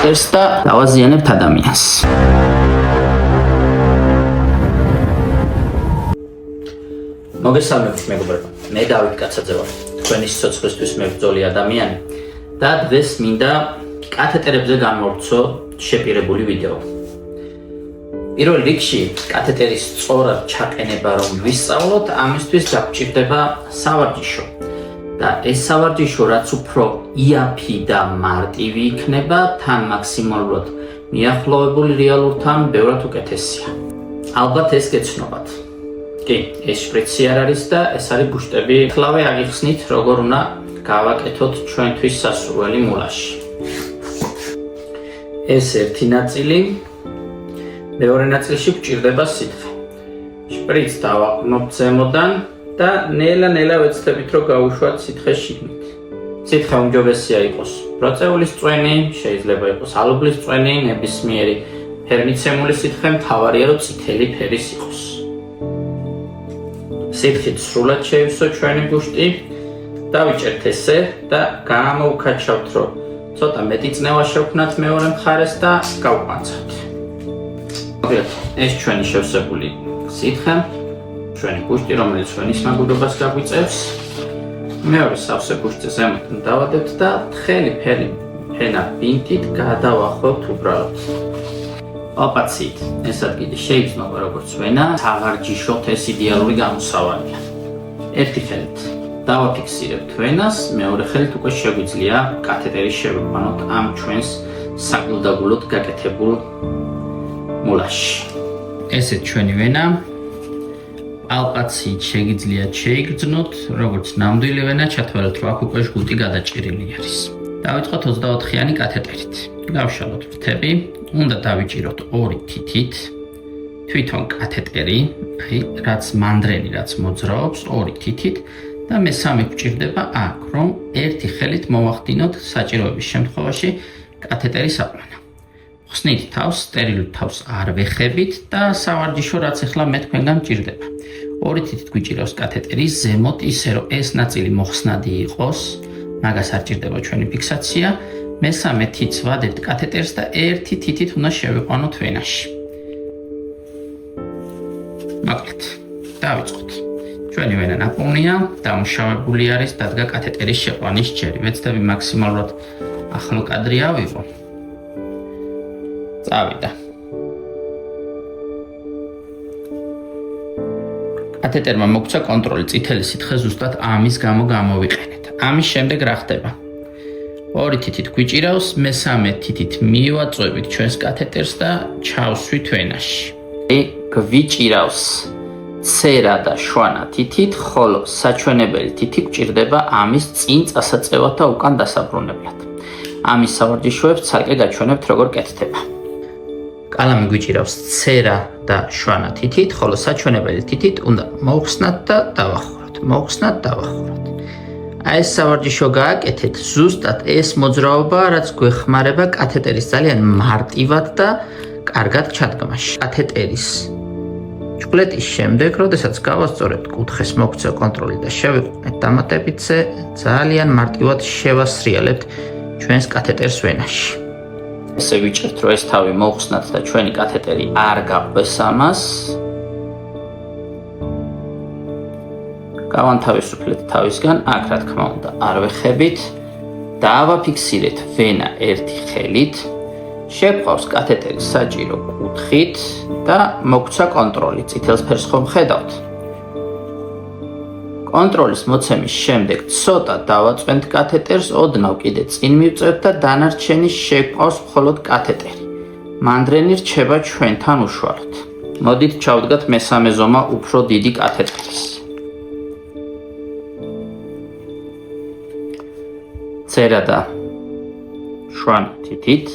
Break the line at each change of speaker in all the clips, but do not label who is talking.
კათეტერს და დავაზიანებთ ადამიანს. მოგესალმებით მეგობრებო, მე დავით კაცაძე ვარ, თქვენი სიცოცხლისთვის მებრძოლი ადამიანი და დღეს მინდა კათეტერებზე გამოვცო შეპირებული ვიდეო. პირველ რიგში კათეტერის სწორად ჩაყენება რომ ვისწავლოთ, ამისთვის გვჭირდება სავარჯიშო. და ეს სავარჯიშო რაც უფრო იაფი და მარტივი იქნება, თან მაქსიმალურად მიახლოვებული რეალურთან ბევრად უკეთესია. ალბათ ეს გეცნობათ. კი, ეს შპრიცი არ არის და ეს არის ბუშტები. ახლავე აღიხსნით, როგორ უნდა გავაკეთოთ ჩვენთვის სასურველი მულაში. ეს ერთი ნაწილი, მეორე ნაწილში გვჭირდება სითხე. შპრიცს დავაყრნობთ ზემოდან და ნელა-ნელა ვეცდებით, რომ გავუშვათ სითხე შიგნით. სითხე უმჯობესია იყოს ბროწეულის წვენი, შეიძლება იყოს ალუბლის წვენი, ნებისმიერი ფერმიცემული სითხე, მთავარია რომ წითელი ფერის იყოს. სითხით სრულად შევისვოთ ჩვენი ბუშტი, დავიჭერთ ესე და გამოვქაჩავთ, რომ ცოტა მეტი წნევა შევქმნათ მეორე მხარეს და გავყვანცავთ. ეს ჩვენი შევსებული სითხე, ჩვენი ბუშტი, რომელიც ჩვენის მაგურობას გაგვიწევს. მეორე სავსე ბუშტზე ზემოდან დავადებთ და თხელი ფენა ბინტით გადავახვევთ უბრალოდ. ოპაციით, ეს ადგილი შეიგრძნობა როგორც ვენა, სავარჯიშოთ ეს იდეალური გამოსავალია. ერთი ხელით დავაფიქსირებთ ვენას, მეორე ხელით უკვე შეგვიძლია კათეტერის შევიყვანოთ ამ ჩვენს საგულდაგულოდ გაკეთებულ მულაში. ესეთ ჩვენი ვენა. პალპაციით შეგიძლიათ შეიგრძნოთ, როგორც ნამდვილი ვენა, ჩათვალეთ, რომ აქ უკვე ჟღუტი გადაჭრილი არის. დავიწყოთ 24-იანი კათეტერით. გავშალოთ ფრთები, უნდა დავიჭიროთ ორი თითით. თვითონ კათეტერი, რაც მანდრენი, რაც მოძრაობს, ორი თითით და მესამე გვჭირდება აქ, რომ ერთი ხელით მოვახდინოთ საჭიროების შემთხვევაში კათეტერის აყვანა. ხსნით თავს, სტერილ თავს არ ვეხებით და სავარჯიშო რაც ახლა მე თქვენგან მჭირდება. ორი თითით გვიჭირავს კათეტერი ზემოთ, ისე რომ ეს ნაწილი მოხსნადი იყოს, მაგას არ ჭირდება ჩვენი ფიქსაცია. მესამე თითს ვადებთ კათეტერს და ერთი თითით უნდა შევიყვანოთ ვენაში. მოკლედ, დავიწყოთ. ჩვენი ვენა ნაპოვნია, დამუშავებული არის, დადგა კათეტერის შეყვანის ჯერი. ვეცდები მაქსიმალურად ახლო კადრი ავიღო. წავიდა. კათეტერმა მოგცა კონტროლი, წითელი სითხე ზუსტად ამის გამო გამოვიყენეთ. ამის შემდეგ რა ხდება? ორი თითით გვიჭირავს, მესამე თითით მივაწვევით ჩვენს კათეტერს და ჩავსვით ვენაში. გვიჭირავს ცერა და შვანა თითით, ხოლო საჩვენებელი თითი გვჭირდება ამის წინ წასაწევად და უკან დასაბრუნებლად. ამის სავარჯიშოებს ცალკე გაჩვენებთ, როგორ კეთდება. კალამი გვიჭირავს ცერა და შვანა თითით, ხოლო საჩვენებელი თითით უნდა მოვხსნათ და დავახუროთ. მოვხსნათ, დავახუროთ. აი ეს სავარჯიშო გააკეთეთ, ზუსტად ეს მოძრაობა, რაც გვეხმარება კათეტერის ძალიან მარტივად და კარგად ჩადგმაში. კათეტერის ჭყლეტის შემდეგ, როდესაც გავასწორებთ კუთხეს, მოგცა კონტროლი და შევიყვანეთ დამატებითზე, ძალიან მარტივად შევასრიალებთ ჩვენს კათეტერს ვენაში. ესე ვიჭერთ, რომ ეს თავი მოვხსნათ და ჩვენი კათეტერი არ გაყვეს ამას. გავანთავისუფლეთ თავისგან, აქ რა თქმა უნდა არ ვეხებით. დავაფიქსირეთ ვენა ერთი ხელით. შევყავს კათეტერი საჭირო კუთხით და მოგცა კონტროლი. წითელს ფერს ხომ ხედავთ? კონტროლის მოცემის შემდეგ ცოტა დავაწვენთ კათეტერს, ოდნავ კიდე წინ მივწევთ და დანარჩენი შევყავს მხოლოდ კათეტერი. მანდრენი რჩება ჩვენთან უშუალოდ. მოდით ჩავდგათ მესამე ზომა უფრო დიდი კათეტერის. ცერა და შვანა თითით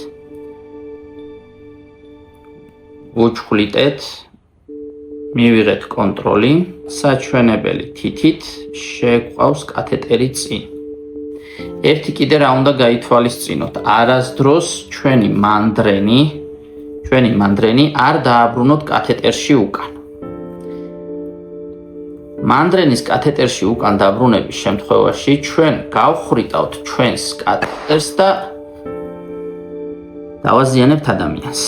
უჩხვლიტეთ, მივიღეთ კონტროლი, საჩვენებელი თითით შევყავს კათეტერი წინ. ერთი კიდე რა უნდა გაითვალისწინოთ, არასდროს ჩვენი მანდრენი არ დააბრუნოთ კათეტერში უკან. მანდრენის კათეტერში უკან დაბრუნების შემთხვევაში ჩვენ გავხრიტავთ ჩვენს კათეტერს და დავაზიანებთ ადამიანს.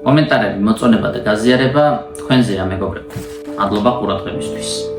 კომენტარები, მოწონება და გაზიარება თქვენზეა, მეგობრებო. მადლობა ყურადღებისთვის.